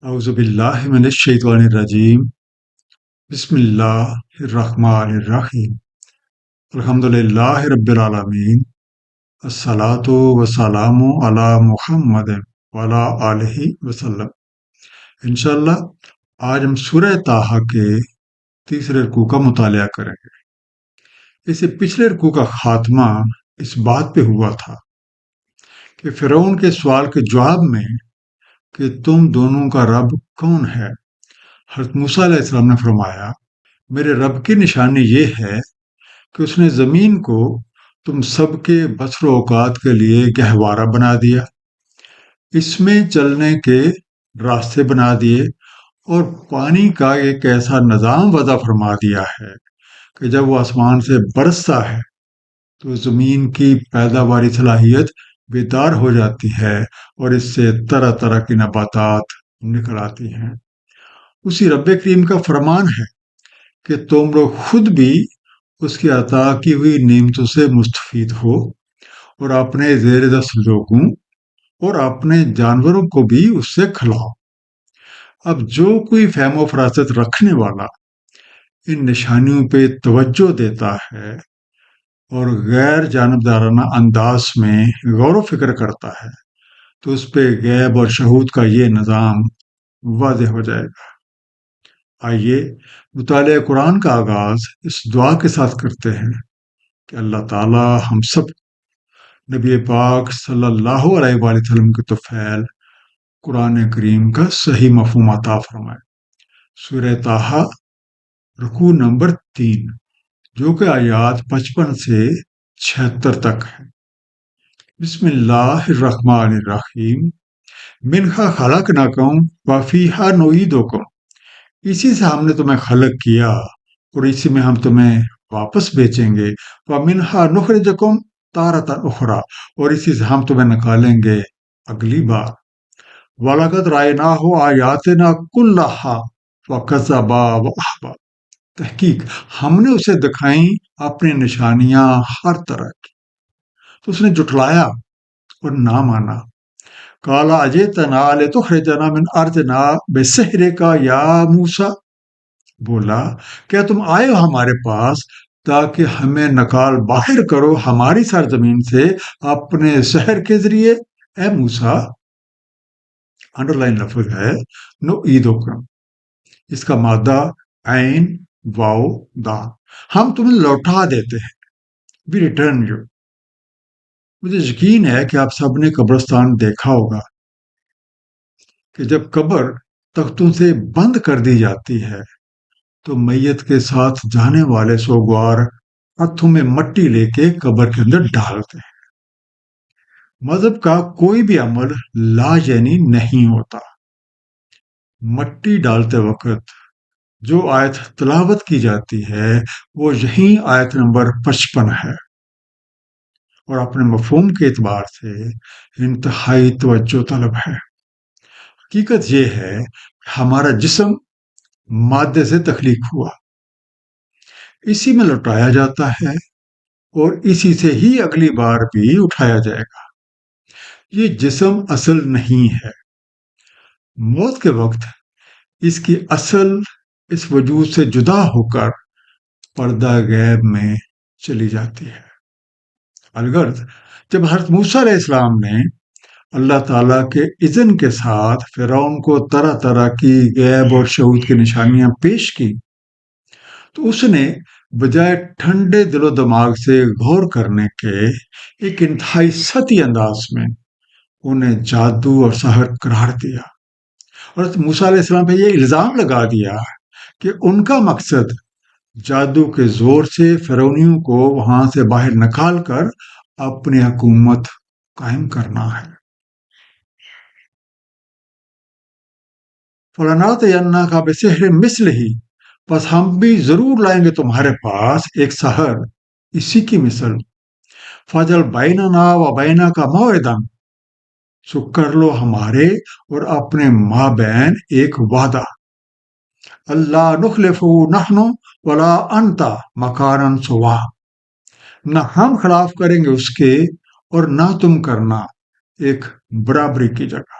أعوذ بالله من الشيطان الرجيم بسم الله الرحمن الرحيم الحمد لله رب العالمين الصلاة والسلام على محمد وعلى آله وسلم انشاءاللہ آج ہم سورہ طٰہٰ کے تیسرے رکوع کا مطالعہ کریں گے۔ اس سے پچھلے رکوع کا خاتمہ اس بات پہ ہوا تھا کہ فرعون کے سوال کے جواب میں کہ تم دونوں کا رب کون ہے، حضرت موسیٰ علیہ السلام نے فرمایا میرے رب کی نشانی یہ ہے کہ اس نے زمین کو تم سب کے بسر و اوقات کے لیے گہوارہ بنا دیا، اس میں چلنے کے راستے بنا دیے اور پانی کا ایک ایسا نظام وضع فرما دیا ہے کہ جب وہ آسمان سے برستا ہے تو زمین کی پیداواری صلاحیت بیدار ہو جاتی ہے اور اس سے طرح طرح کی نباتات نکل آتی ہیں۔ اسی رب کریم کا فرمان ہے کہ تم لوگ خود بھی اس کی عطا کی ہوئی نعمتوں سے مستفید ہو اور اپنے زیر دست لوگوں اور اپنے جانوروں کو بھی اس سے کھلاؤ۔ اب جو کوئی فہم و فراست رکھنے والا ان نشانیوں پہ توجہ دیتا ہے اور غیر جانبدارانہ انداز میں غور و فکر کرتا ہے تو اس پہ غیب اور شہود کا یہ نظام واضح ہو جائے گا۔ آئیے مطالعہ قرآن کا آغاز اس دعا کے ساتھ کرتے ہیں کہ اللہ تعالی ہم سب نبی پاک صلی اللہ علیہ وآلہ وسلم کے طفیل قرآن کریم کا صحیح مفہوم عطا فرمائے۔ سورہ طٰہٰ رکوع نمبر 3 جو کہ آیات 55 سے 76 تک ہے۔ بسم اللہ الرحمن الرحیم منہا خلقناکم وفیہا نعیدکم، اسی سے ہم نے تمہیں خلق کیا اور اسی میں ہم تمہیں واپس بیچیں گے۔ وَمِنْهَا نُخْرِجُكُمْ تَارَةً أُخْرَىٰ، اور اسی سے ہم تمہیں نکالیں گے اگلی بار۔ وَلَقَدْ رَأَيْنَاهُ آيَاتِنَا كُلَّهَا فَكَذَّبَ وَأَبَىٰ، تحقیق ہم نے اسے دکھائیں اپنی نشانیاں ہر طرح کی تو اس نے جھٹلایا اور نہ مانا۔ قَالَ أَجِئْتَنَا لِتُخْرِجَنَا مِنْ أَرْضِنَا بِسِحْرِكَ يَا موسیٰ، بولا کیا تم آئے ہو ہمارے پاس تاکہ ہمیں نکال باہر کرو ہماری سرزمین سے اپنے سحر کے ذریعے؟ اے موسیٰ، انڈر لائن لفظ ہے نعیدکم، اس کا مادہ عین واو دا، ہم تمہیں لوٹا دیتے ہیں، we return you۔ مجھے یقین ہے کہ آپ سب نے قبرستان دیکھا ہوگا کہ جب قبر تختوں سے بند کر دی جاتی ہے تو میت کے ساتھ جانے والے سوگوار ہاتھوں میں مٹی لے کے قبر کے اندر ڈالتے ہیں۔ مذہب کا کوئی بھی عمل لا یعنی نہیں ہوتا۔ مٹی ڈالتے وقت جو آیت تلاوت کی جاتی ہے وہ یہی آیت نمبر 55 ہے اور اپنے مفہوم کے اعتبار سے انتہائی توجہ طلب ہے۔ حقیقت یہ ہے کہ ہمارا جسم مادے سے تخلیق ہوا، اسی میں لوٹایا جاتا ہے اور اسی سے ہی اگلی بار بھی اٹھایا جائے گا۔ یہ جسم اصل نہیں ہے، موت کے وقت اس کی اصل اس وجود سے جدا ہو کر پردہ غیب میں چلی جاتی ہے۔ الغرض جب حضرت موسیٰ علیہ السلام نے اللہ تعالیٰ کے اذن کے ساتھ فرعون کو طرح طرح کی غیب اور شہود کی نشانیاں پیش کی تو اس نے بجائے ٹھنڈے دل و دماغ سے غور کرنے کے ایک انتہائی سطحی انداز میں انہیں جادو اور سحر قرار دیا اور موسیٰ علیہ السلام پہ یہ الزام لگا دیا کہ ان کا مقصد جادو کے زور سے فرعونیوں کو وہاں سے باہر نکال کر اپنی حکومت قائم کرنا ہے۔ فَلَنَأْتِيَنَّكَ بِسِحْرٍ مِثْلِهِ، بس ہم بھی ضرور لائیں گے تمہارے پاس ایک سحر اسی کی مثل۔ فَاجْعَلْ بَيْنَنَا وَبَيْنَكَ مَوْعِدًا، سو کر لو ہمارے اور اپنے مابین ایک وعدہ۔ اللہ نخلفہ نحن ولا انت مکانا سوا، نہ ہم خلاف کریں گے اس کے اور نہ تم کرنا ایک برابری کی جگہ۔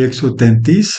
133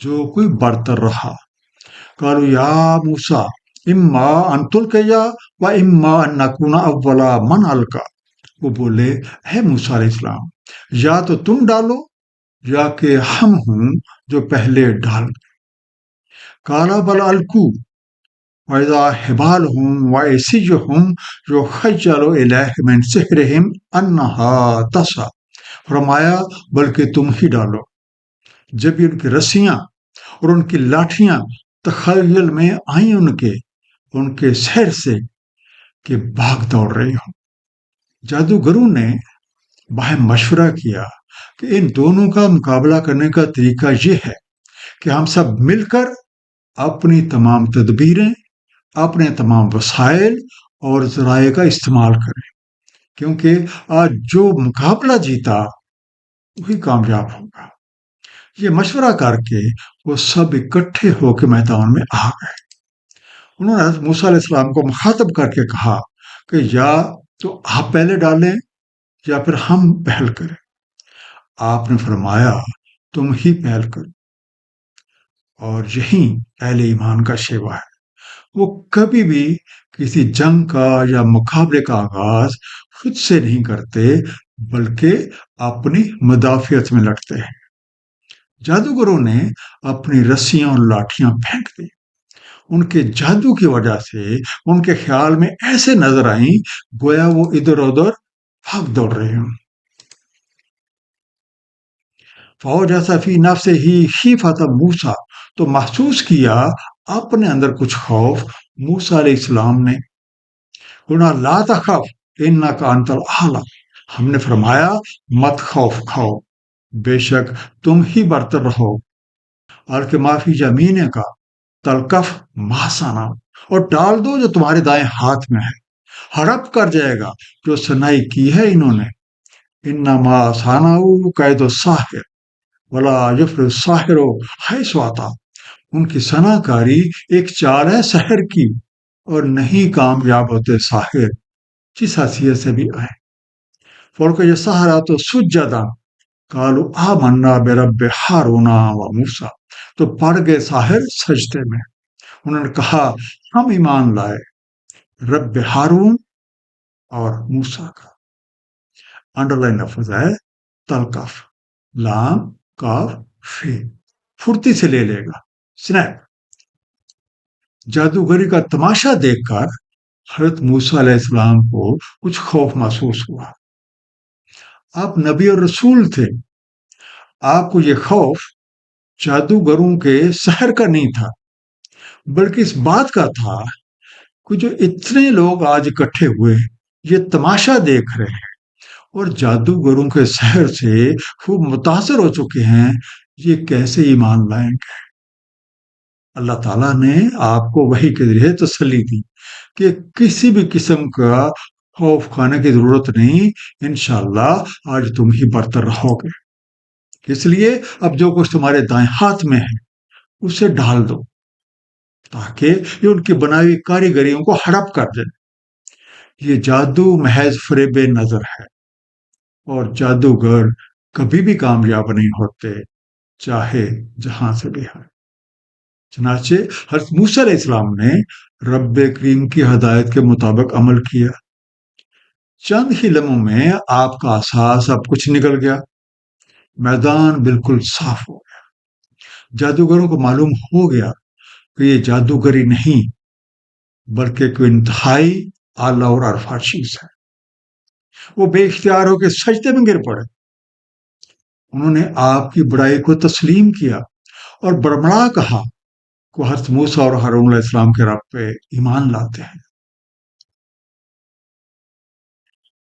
جو کوئی برتر رہا. قالوا یا موسیٰ اما ان تلقیا و اما ان نکون اولا من القا. وہ بولے اے موسیٰ علیہ السلام یا تو تم ڈالو یا کہ ہم ہوں جو پہلے ڈال. قال بل القوا وَإِذَا حِبَالُهُمْ وَعِصِيُّهُمْ يُخَيَّلُ إِلَيْهِ مِنْ سِحْرِهِمْ أَنَّهَا تَسْعَىٰ. فرمایا بلکہ تم ہی ڈالو. جب ان کی رسیاں اور ان کی لاٹھیاں تخیل میں آئیں ان کے سحر سے کہ بھاگ دوڑ رہی ہوں. جادوگروں نے باہم مشورہ کیا کہ ان دونوں کا مقابلہ کرنے کا طریقہ یہ ہے کہ ہم سب مل کر اپنی تمام تدبیریں، اپنے تمام وسائل اور ذرائع کا استعمال کریں، کیونکہ آج جو مقابلہ جیتا وہی کامیاب ہوگا. یہ مشورہ کر کے وہ سب اکٹھے ہو کے میدان میں آ گئے. انہوں نے حضرت موسیٰ علیہ السلام کو مخاطب کر کے کہا کہ یا تو آپ پہلے ڈالیں یا پھر ہم پہل کریں. آپ نے فرمایا تم ہی پہل کرو. اور یہی اہل ایمان کا شیوا ہے. وہ کبھی بھی کسی جنگ کا یا مقابلے کا آغاز خود سے نہیں کرتے بلکہ اپنی مدافعت میں لڑتے ہیں. جادوگروں نے اپنی رسیاں اور لاٹھیاں پھینک دی. ان کے جادو کی وجہ سے ان کے خیال میں ایسے نظر آئیں گویا وہ ادھر ادھر بھاگ دوڑ رہے ہوں. فَأَوْجَسَ فِي نَفْسِهِ خِیفَةَ موسیٰ. تو محسوس کیا اپنے اندر کچھ خوف موسیٰ علیہ السلام نے. قُلْنَا لَا تَخَفْ إِنَّكَ أَنْتَ الْأَعْلَىٰ. ہم نے فرمایا مت خوف کھاؤ، بے شک تم ہی برتر رہو. الْقِ مَا فِی یَمِینِکَ تَلْقَفْ مَا صَنَعُوا. اور ڈال دو جو تمہارے دائیں ہاتھ میں ہے، ہڑپ کر جائے گا جو صنائی کی ہے انہوں نے. إِنَّمَا صَنَعُوا کَیدُ السَّاحِرِ وَلَا یُفْلِحُ السَّاحِرُ حَیْثُ أَتَىٰ. ان کی صنع کاری ایک چال ہے سحر کی اور نہیں کامیاب ہوتے ساحر جس حیثیت سے بھی آئے. فَأَلْقَیَ السَّحَرَةُ سُجَّدًا قَالُوا آمَنَّا بِرَبِّ ہارون وموسیٰ. تو پڑ گئے ساحر سجدے میں. انہوں نے کہا ہم ایمان لائے رب ہارون اور موسیٰ کا. انڈر لائن لفظ ہے تلقف، لام کاف فی، پھرتی سے لے لے گا، سنیپ. جادوگری کا تماشا دیکھ کر حضرت موسیٰ علیہ السلام کو کچھ خوف محسوس ہوا. آپ نبی اور رسول تھے. آپ کو یہ خوف جادوگروں کے سحر کا نہیں تھا بلکہ اس بات کا تھا کہ جو اتنے لوگ آج اکٹھے ہوئے یہ تماشا دیکھ رہے ہیں اور جادوگروں کے سحر سے خوب متاثر ہو چکے ہیں، یہ کیسے ایمان لائیں گے. اللہ تعالیٰ نے آپ کو وحی کے ذریعے تسلی دی کہ کسی بھی قسم کا خوف کھانے کی ضرورت نہیں، انشاءاللہ آج تم ہی برتر رہو گے. اس لیے اب جو کچھ تمہارے دائیں ہاتھ میں ہے اسے ڈال دو تاکہ یہ ان کی بنائی ہوئی کاریگریوں کو ہڑپ کر دے. یہ جادو محض فریب نظر ہے اور جادوگر کبھی بھی کامیاب نہیں ہوتے چاہے جہاں سے بھی ہے. چنانچہ حضرت موسیٰ علیہ السلام نے رب کریم کی ہدایت کے مطابق عمل کیا. چند ہی لمحوں میں آپ کا عصا سب کچھ نکل گیا، میدان بالکل صاف ہو گیا. جادوگروں کو معلوم ہو گیا کہ یہ جادوگری نہیں بلکہ کوئی انتہائی اعلیٰ اور عرفہ چیز ہے. وہ بے اختیار ہو کے سجدے میں گر پڑے. انہوں نے آپ کی بڑائی کو تسلیم کیا اور برمڑا کہا کہ حضرت موسیٰ اور ہارون علیہ السلام کے رب پہ ایمان لاتے ہیں.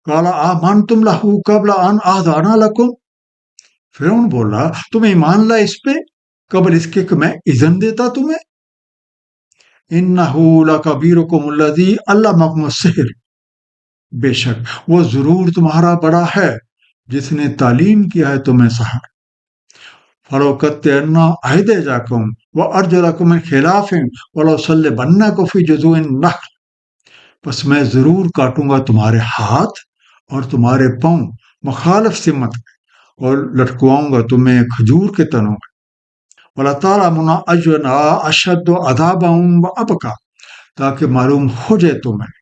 قال آمنتم لہ قبل ان آذن لکم. فرعون بولا تم ایمان لائے اس پہ قبل اس کے کہ میں اذن دیتا تمہیں. انہ لکبیرکم الذی علمکم السحر. بے شک وہ ضرور تمہارا بڑا ہے جس نے تعلیم کیا ہے تمہیں سحر. فَلَوْقَطَّعَنَّ أَيْدِيَکُمْ وَأَرْجُلَکُم مِّن خِلَافٍ وَلَأُصَلِّبَنَّکُم فِی جُذُوعِ النَّخْلِ. پس میں ضرور کاٹوں گا تمہارے ہاتھ اور تمہارے پاؤں مخالف سمت اور لٹکواؤں گا تمہیں کھجور کے تنوں میں وَلَا تَعْلَمُنَا أَيُّنَا أَشَدُّ عَذَابًا وَأَبْقَىٰ، تاکہ معلوم ہو جائے تمہیں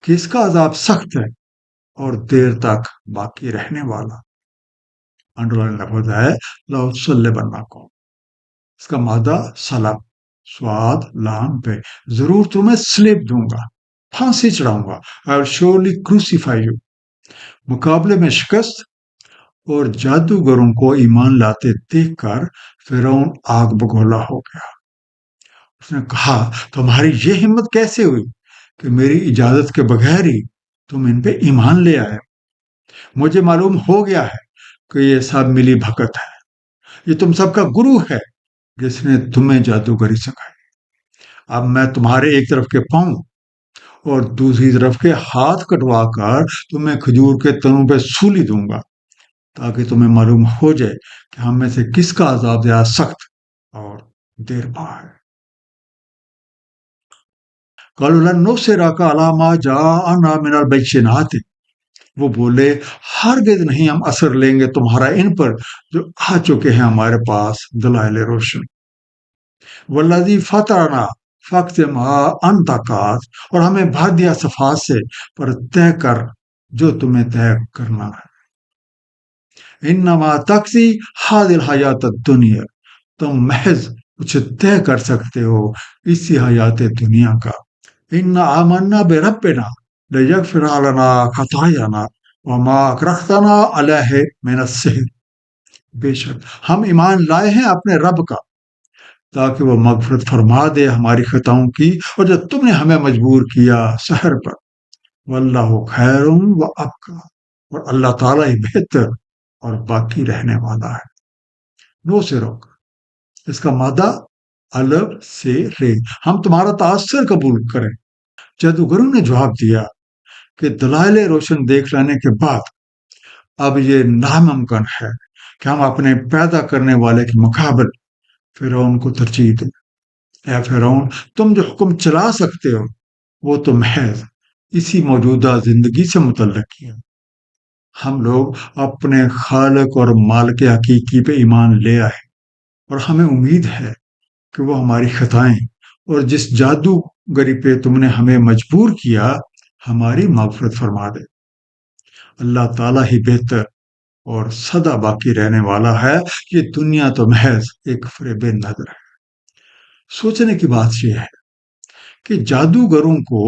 کہ اس کا عذاب سخت ہے اور دیر تک باقی رہنے والا۔ انڈرلائن لفظ ہے لَأُصَلِّبَنَّكُمْ، اس کا مادہ سلب، سواد لام پہ، ضرور تمہیں سلیب دوں گا، پھانسی چڑھاؤں گا، I will surely crucify you۔ مقابلے میں شکست اور جادوگروں کو ایمان لاتے دیکھ کر فرعون آگ بگولا ہو گیا۔ اس نے کہا تمہاری یہ ہمت کیسے ہوئی کہ میری اجازت کے بغیر ہی تم ان پہ ایمان لے آئے؟ مجھے معلوم ہو گیا ہے کہ یہ سب ملی بھگت ہے، یہ تم سب کا گرو ہے جس نے تمہیں جادوگری سکھائی۔ اب میں تمہارے ایک طرف کے پاؤں اور دوسری طرف کے ہاتھ کٹوا کر تمہیں کھجور کے تنوں پہ سولی دوں گا، تاکہ تمہیں معلوم ہو جائے کہ ہم میں سے کس کا عذاب زیادہ سخت اور دیر پا ہے۔ قالوا لن نؤثرك على ما جاءنا من البينات، وہ بولے ہرگز نہیں ہم اثر لیں گے تمہارا ان پر جو آ چکے ہیں ہمارے پاس دلائل روشن۔ والذی فطرنا فاقسم ما انت قاض، اور ہمیں بھر دیا صفات سے، پر طے کر جو تمہیں طے کرنا ہے۔ انما تقضی هذه الحیات الدنیا، تم محض کچھ طے کر سکتے ہو اسی حیات دنیا کا۔ انا آمنا بربنا لیغفر لنا خطایانا وما اکرہتنا علیہ من السحر، بے شک ہم ایمان لائے ہیں اپنے رب کا تاکہ وہ مغفرت فرما دے ہماری خطاؤں کی، اور جو تم نے ہمیں مجبور کیا سحر پر۔ واللہ خیر و ابقا، اور اللہ تعالیٰ ہی بہتر اور باقی رہنے والا ہے۔ نو سے روک، اس کا مادہ الف سے رے، ہم تمہارا تاثر قبول کریں۔ جادوگروں نے جواب دیا کہ دلائل روشن دیکھ لینے کے بعد اب یہ ناممکن ہے کہ ہم اپنے پیدا کرنے والے کے مقابل فرعون کو ترجیح دیں۔ اے فرعون، تم جو حکم چلا سکتے ہو وہ تو محض اسی موجودہ زندگی سے متعلق ہے۔ ہم لوگ اپنے خالق اور مالک حقیقی پہ ایمان لے آئے، اور ہمیں امید ہے کہ وہ ہماری خطائیں اور جس جادوگری پہ تم نے ہمیں مجبور کیا ہماری مغفرت فرما دے۔ اللہ تعالیٰ ہی بہتر اور سدا باقی رہنے والا ہے، یہ دنیا تو محض ایک فریب نظر ہے۔ سوچنے کی بات یہ ہے کہ جادوگروں کو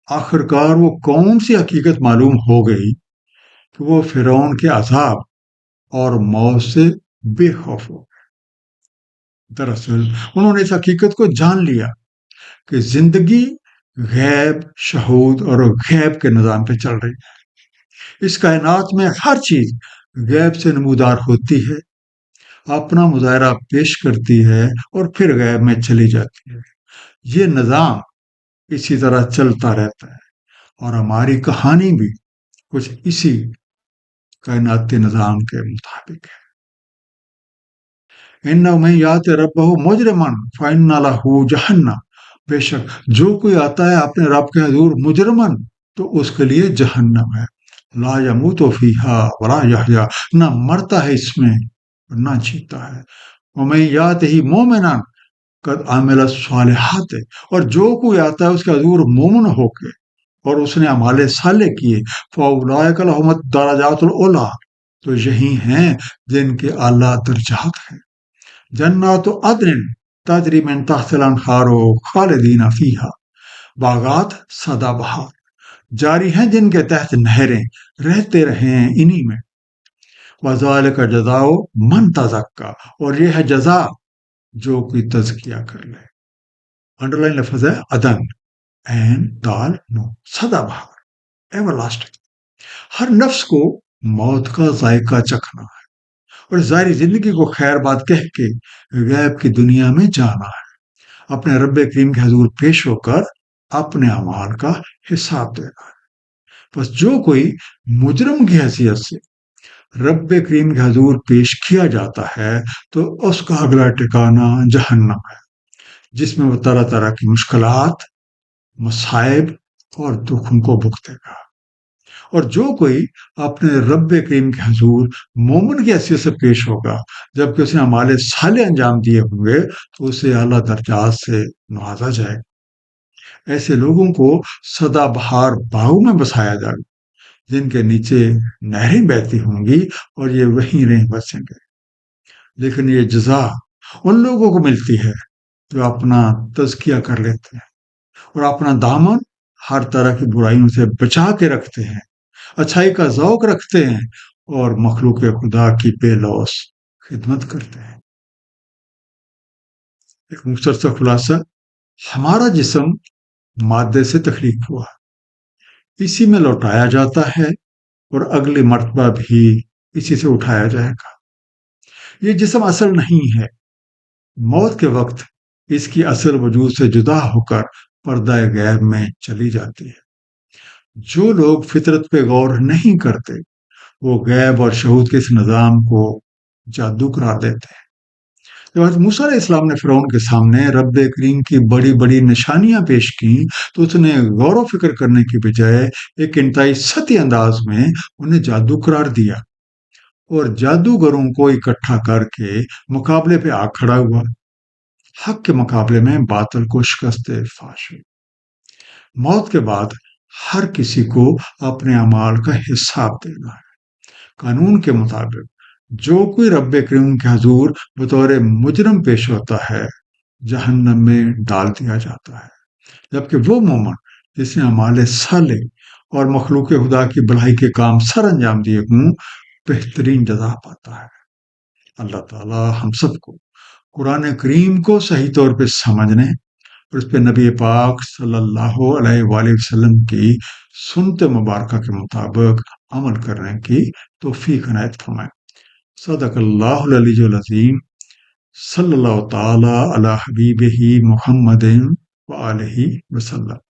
آخرکار وہ کون سی حقیقت معلوم ہو گئی کہ وہ فرعون کے عذاب اور موت سے بے خوف ہو گئے۔ دراصل انہوں نے اس حقیقت کو جان لیا کہ زندگی غیب، شہود اور غیب کے نظام پہ چل رہی ہے۔ اس کائنات میں ہر چیز غیب سے نمودار ہوتی ہے، اپنا مظاہرہ پیش کرتی ہے اور پھر غیب میں چلی جاتی ہے۔ یہ نظام اسی طرح چلتا رہتا ہے، اور ہماری کہانی بھی کچھ اسی کائناتی نظام کے مطابق ہے۔ اِنَّهُ مَن یَأْتِ رَبَّهُ مُجْرِمًا فَإِنَّ لَهُ جَہَنَّمَ، بے شک جو کوئی آتا ہے اپنے رب کے حضور مجرمن تو اس کے لیے جہنم ہے۔ لا یموت فیہا ولا یحیا، نہ مرتا ہے اس میں اور نہ جیتا ہے۔ وَمَن یَأْتِہ مُؤْمِنًا قد عمل الصالحات، اور جو کوئی آتا ہے اس کے حضور مومن ہو کے اور اس نے اعمال صالح کیے، فَأُولَٰئِکَ لَهُمُ الدَّرَجَاتُ الْعُلیٰ، تو یہی ہیں جن کے اعلیٰ درجات ہیں۔ جنات عدن تجری من تحت الانہار خالدین فیہا، باغات سدا بہار جاری ہیں جن کے تحت نہریں، رہتے رہے ہیں انہی میں۔ وذالک جزاء من تزکا، اور یہ ہے جزا جو کوئی تزکیہ کر لے۔ انڈر لائن لفظ ہے عدن، عین دال نو، سدا بہار، ایور لاسٹنگ۔ ہر نفس کو موت کا ذائقہ چکھنا ہے اور ظاہری زندگی کو خیر بات کہہ کے غیب کی دنیا میں جانا ہے، اپنے رب کریم کے حضور پیش ہو کر اپنے اعمال کا حساب دینا ہے۔ بس جو کوئی مجرم کی حیثیت سے رب کریم کے حضور پیش کیا جاتا ہے تو اس کا اگلا ٹھکانہ جہنم ہے، جس میں وہ طرح طرح کی مشکلات، مصائب اور دکھوں کو بھگتے گا، اور جو کوئی اپنے رب کریم کے حضور مومن کی حیثیت سے پیش ہوگا جبکہ اس نے اعمال صالح انجام دیے ہوں گے تو اسے اعلیٰ درجات سے نوازا جائے گا۔ ایسے لوگوں کو سدا بہار باغوں میں بسایا جائے گا جن کے نیچے نہریں بہتی ہوں گی اور یہ وہیں رہیں بسیں گے۔ لیکن یہ جزا ان لوگوں کو ملتی ہے جو اپنا تزکیہ کر لیتے ہیں اور اپنا دامن ہر طرح کی برائیوں سے بچا کے رکھتے ہیں، اچھائی کا ذوق رکھتے ہیں اور مخلوق خدا کی بے لوث خدمت کرتے ہیں۔ ایک مختصر خلاصہ، ہمارا جسم مادے سے تخلیق ہوا، اسی میں لوٹایا جاتا ہے اور اگلی مرتبہ بھی اسی سے اٹھایا جائے گا۔ یہ جسم اصل نہیں ہے، موت کے وقت اس کی اصل وجود سے جدا ہو کر پردہ غیب میں چلی جاتی ہے۔ جو لوگ فطرت پہ غور نہیں کرتے وہ غیب اور شہود کے اس نظام کو جادو قرار دیتے ہیں۔ جب حضرت موسیٰ علیہ السلام نے فرعون کے سامنے رب کریم کی بڑی بڑی نشانیاں پیش کی تو اس نے غور و فکر کرنے کی بجائے ایک انتہائی سطحی انداز میں انہیں جادو قرار دیا اور جادوگروں کو اکٹھا کر کے مقابلے پہ آ کھڑا ہوا۔ حق کے مقابلے میں باطل کو شکست فاش ہوئی۔ موت کے بعد ہر کسی کو اپنے اعمال کا حساب دینا ہے۔ قانون کے مطابق جو کوئی رب کریم کے حضور بطور مجرم پیش ہوتا ہے جہنم میں ڈال دیا جاتا ہے، جبکہ وہ مومن جس نے اعمال صالح اور مخلوق خدا کی بھلائی کے کام سر انجام دیے ہوں بہترین جزا پاتا ہے۔ اللہ تعالی ہم سب کو قرآن کریم کو صحیح طور پہ سمجھنے اور اس پہ نبی پاک صلی اللہ علیہ وآلہ وسلم کی سنت مبارکہ کے مطابق عمل کرنے کی توفیق عنایت فرمائے۔ صدق اللہ العلی العظیم، صلی اللہ تعالی علی حبیبہ محمد وآلہ وسلم۔